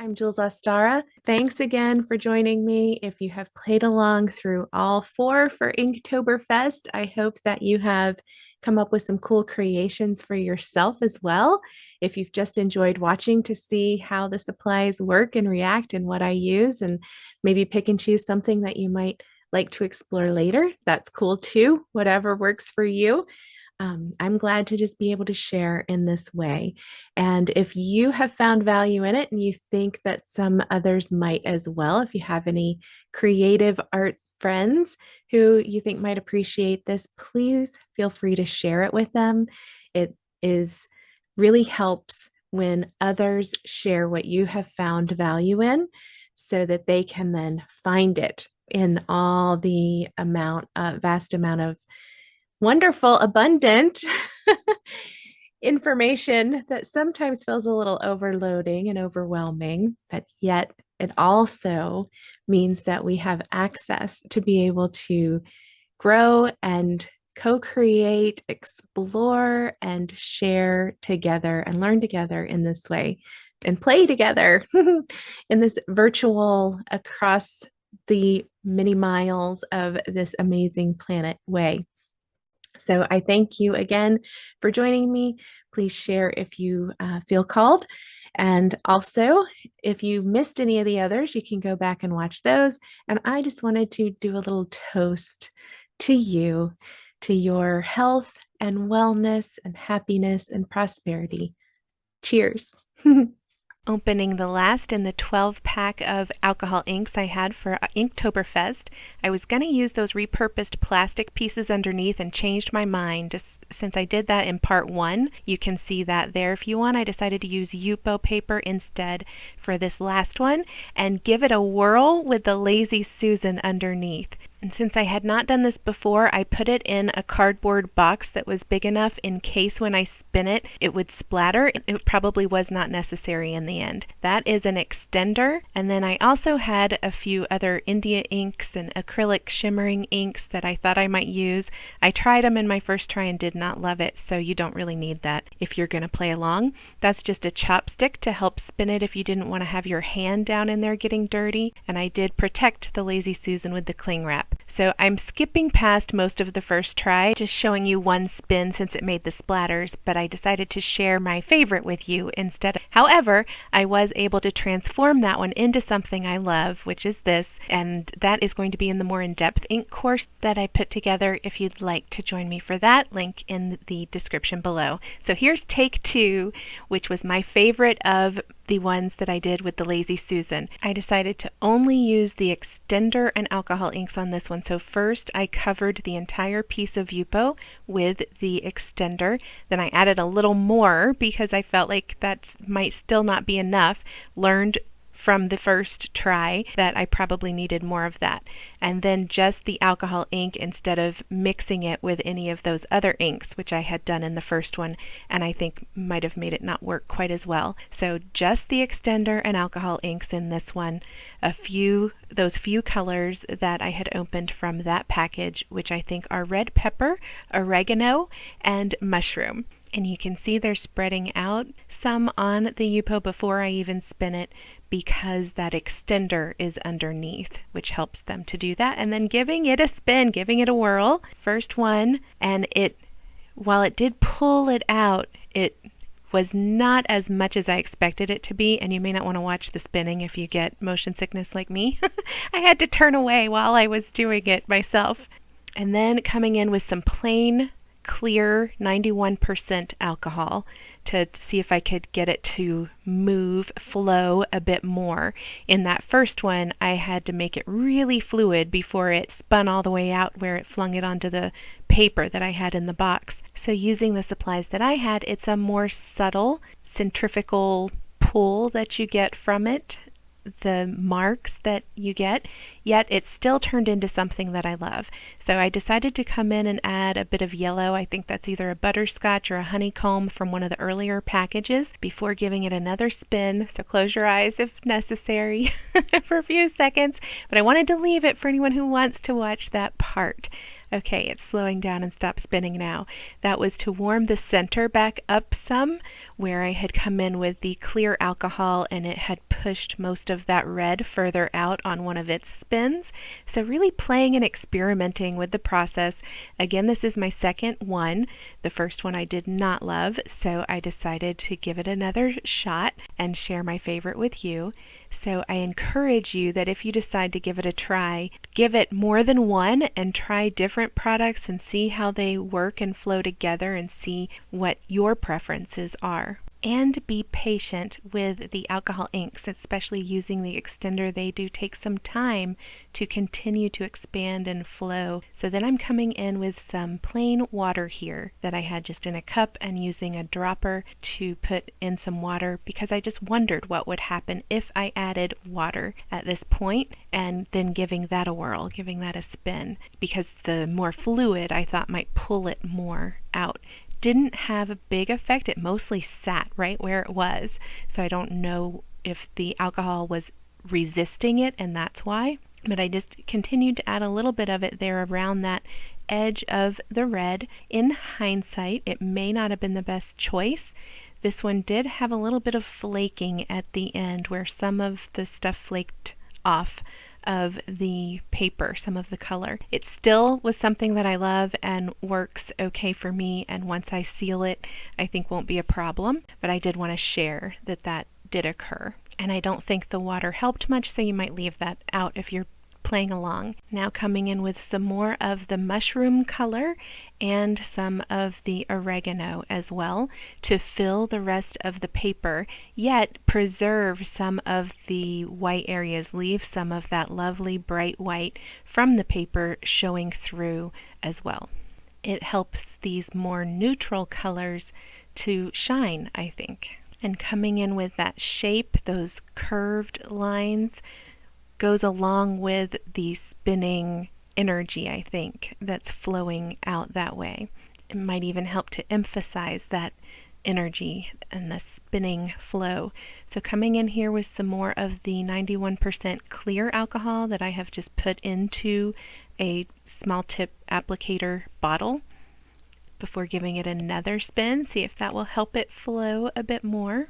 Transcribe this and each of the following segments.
I'm Jules Ostara. Thanks again for joining me. If you have played along through all four for Inktoberfest, I hope that you have come up with some cool creations for yourself as well. If you've just enjoyed watching to see how the supplies work and react and what I use, and maybe pick and choose something that you might like to explore later, that's cool too, whatever works for you. I'm glad to just be able to share in this way. And if you have found value in it and you think that some others might as well, if you have any creative art friends who you think might appreciate this, please feel free to share it with them. It is really helps when others share what you have found value in so that they can then find it in all the vast amount of wonderful, abundant information that sometimes feels a little overloading and overwhelming, but yet it also means that we have access to be able to grow and co-create, explore, and share together and learn together in this way and play together in this virtual across the many miles of this amazing planet way. So I thank you again for joining me. Please share if you feel called. And also, if you missed any of the others, you can go back and watch those. And I just wanted to do a little toast to you, to your health and wellness and happiness and prosperity. Cheers. Opening the last in the 12-pack of alcohol inks I had for Inktoberfest. I was going to use those repurposed plastic pieces underneath and changed my mind just since I did that in part 1. You can see that there if you want. I decided to use Yupo paper instead for this last one and give it a whirl with the Lazy Susan underneath. And since I had not done this before, I put it in a cardboard box that was big enough in case when I spin it, it would splatter. It probably was not necessary in the end. That is an extender. And then I also had a few other India inks and acrylic shimmering inks that I thought I might use. I tried them in my first try and did not love it, so you don't really need that if you're going to play along. That's just a chopstick to help spin it if you didn't want to have your hand down in there getting dirty. And I did protect the Lazy Susan with the cling wrap. So I'm skipping past most of the first try, just showing you one spin since it made the splatters, but I decided to share my favorite with you instead. However, I was able to transform that one into something I love, which is this, and that is going to be in the more in-depth ink course that I put together. If you'd like to join me for that, link in the description below. So here's take 2, which was my favorite of the ones that I did with the Lazy Susan. I decided to only use the extender and alcohol inks on this one. So first I covered the entire piece of Yupo with the extender. Then I added a little more because I felt like that might still not be enough. Learned from the first try that I probably needed more of that. And then just the alcohol ink instead of mixing it with any of those other inks, which I had done in the first one, and I think might have made it not work quite as well. So just the extender and alcohol inks in this one, those few colors that I had opened from that package, which I think are red pepper, oregano, and mushroom. And you can see they're spreading out some on the Yupo before I even spin it because that extender is underneath, which helps them to do that. And then giving it a spin, giving it a whirl. First one, and while it did pull it out, it was not as much as I expected it to be, and you may not want to watch the spinning if you get motion sickness like me. I had to turn away while I was doing it myself. And then coming in with some plain clear 91% alcohol to see if I could get it to flow a bit more. In that first one, I had to make it really fluid before it spun all the way out where it flung it onto the paper that I had in the box. So using the supplies that I had, it's a more subtle centrifugal pull that you get from it, the marks that you get, yet it's still turned into something that I love. So I decided to come in and add a bit of yellow. I think that's either a butterscotch or a honeycomb from one of the earlier packages before giving it another spin. So close your eyes if necessary for a few seconds, but I wanted to leave it for anyone who wants to watch that part. Okay, it's slowing down and stopped spinning now. That was to warm the center back up some, where I had come in with the clear alcohol and it had pushed most of that red further out on one of its spins. So really playing and experimenting with the process. Again, this is my second one. The first one I did not love, so I decided to give it another shot and share my favorite with you. So I encourage you that if you decide to give it a try, give it more than one and try different products and see how they work and flow together and see what your preferences are. And be patient with the alcohol inks, especially using the extender. They do take some time to continue to expand and flow. So then I'm coming in with some plain water here that I had just in a cup and using a dropper to put in some water because I just wondered what would happen if I added water at this point and then giving that a whirl, giving that a spin, because the more fluid I thought might pull it more out. Didn't have a big effect. It mostly sat right where it was. So I don't know if the alcohol was resisting it and that's why. But I just continued to add a little bit of it there around that edge of the red. In hindsight, it may not have been the best choice. This one did have a little bit of flaking at the end where some of the stuff flaked off of the paper, some of the color. It still was something that I love and works okay for me, and once I seal it, I think won't be a problem, but I did want to share that that did occur. And I don't think the water helped much, so you might leave that out if you're playing along. Now coming in with some more of the mushroom color and some of the oregano as well to fill the rest of the paper, yet preserve some of the white areas, leave some of that lovely bright white from the paper showing through as well. It helps these more neutral colors to shine, I think. And coming in with that shape, those curved lines, goes along with the spinning energy, I think, that's flowing out that way. It might even help to emphasize that energy and the spinning flow. So coming in here with some more of the 91% clear alcohol that I have just put into a small tip applicator bottle before giving it another spin, see if that will help it flow a bit more.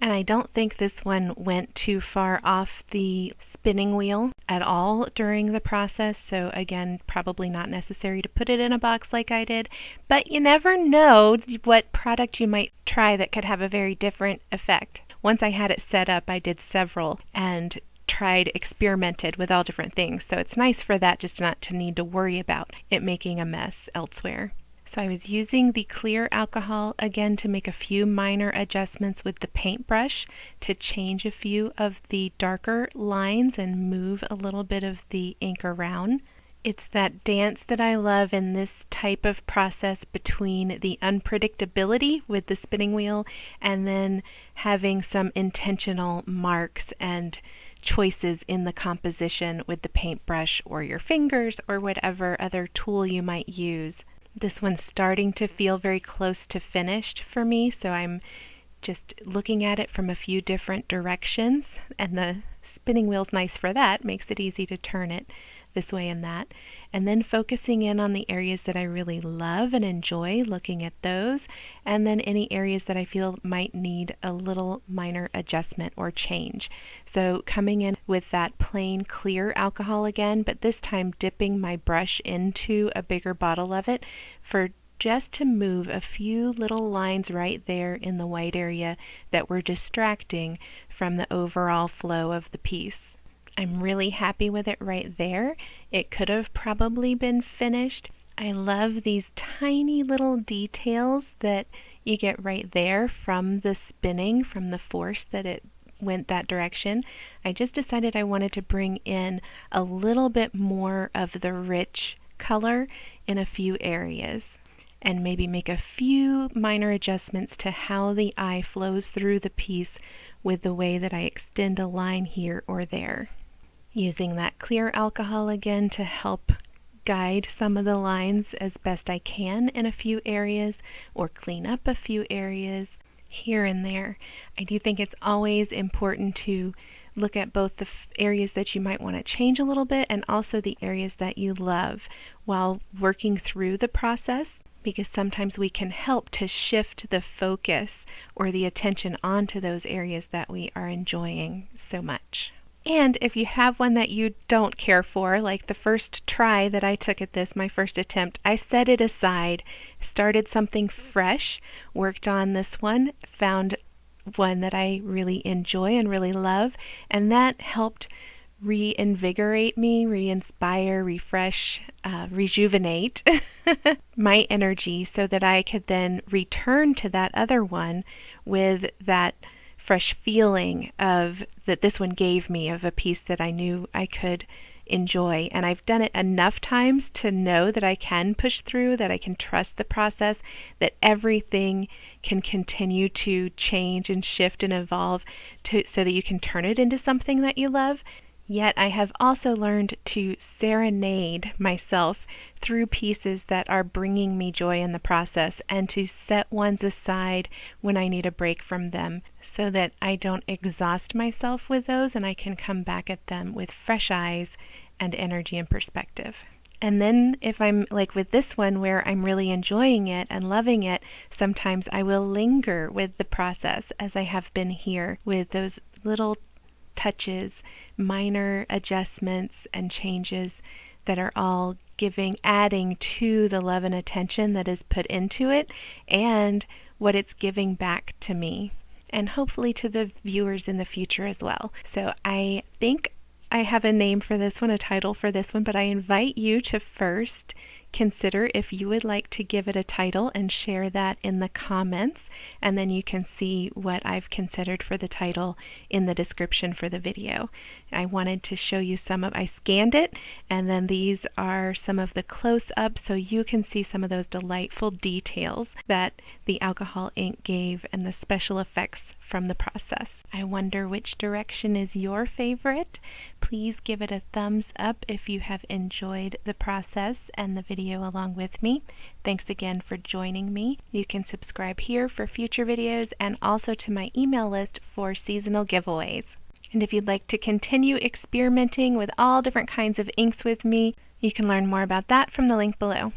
And I don't think this one went too far off the spinning wheel at all during the process. So again, probably not necessary to put it in a box like I did. But you never know what product you might try that could have a very different effect. Once I had it set up, I did several and experimented with all different things. So it's nice for that just not to need to worry about it making a mess elsewhere. So I was using the clear alcohol again to make a few minor adjustments with the paintbrush to change a few of the darker lines and move a little bit of the ink around. It's that dance that I love in this type of process between the unpredictability with the spinning wheel and then having some intentional marks and choices in the composition with the paintbrush or your fingers or whatever other tool you might use. This one's starting to feel very close to finished for me, so I'm just looking at it from a few different directions, and the spinning wheel's nice for that, makes it easy to turn it this way and that, and then focusing in on the areas that I really love and enjoy, looking at those, and then any areas that I feel might need a little minor adjustment or change. So coming in with that plain clear alcohol again, but this time dipping my brush into a bigger bottle of it for just to move a few little lines right there in the white area that were distracting from the overall flow of the piece. I'm really happy with it right there. It could have probably been finished. I love these tiny little details that you get right there from the spinning, from the force that it went that direction. I just decided I wanted to bring in a little bit more of the rich color in a few areas and maybe make a few minor adjustments to how the eye flows through the piece with the way that I extend a line here or there. Using that clear alcohol again to help guide some of the lines as best I can in a few areas or clean up a few areas here and there. I do think it's always important to look at both the areas that you might want to change a little bit and also the areas that you love while working through the process. because sometimes we can help to shift the focus or the attention onto those areas that we are enjoying so much. And if you have one that you don't care for, like the first try that I took at this, my first attempt, I set it aside, started something fresh, worked on this one, found one that I really enjoy and really love, and that helped reinvigorate me, re-inspire, refresh, rejuvenate my energy so that I could then return to that other one with that fresh feeling of that this one gave me, of a piece that I knew I could enjoy. And I've done it enough times to know that I can push through, that I can trust the process, that everything can continue to change and shift and evolve so that you can turn it into something that you love. Yet I have also learned to serenade myself through pieces that are bringing me joy in the process, and to set ones aside when I need a break from them so that I don't exhaust myself with those, and I can come back at them with fresh eyes and energy and perspective. And then if I'm like with this one where I'm really enjoying it and loving it, sometimes I will linger with the process, as I have been here, with those little touches, minor adjustments and changes that are all adding to the love and attention that is put into it and what it's giving back to me, and hopefully to the viewers in the future as well. So I think I have a name for this one, a title for this one, but I invite you to first consider if you would like to give it a title and share that in the comments, and then you can see what I've considered for the title in the description for the video. I wanted to show you I scanned it, and then these are some of the close-ups so you can see some of those delightful details that the alcohol ink gave and the special effects from the process. I wonder which direction is your favorite. Please give it a thumbs up if you have enjoyed the process and the video along with me. Thanks again for joining me. You can subscribe here for future videos and also to my email list for seasonal giveaways. And if you'd like to continue experimenting with all different kinds of inks with me, you can learn more about that from the link below.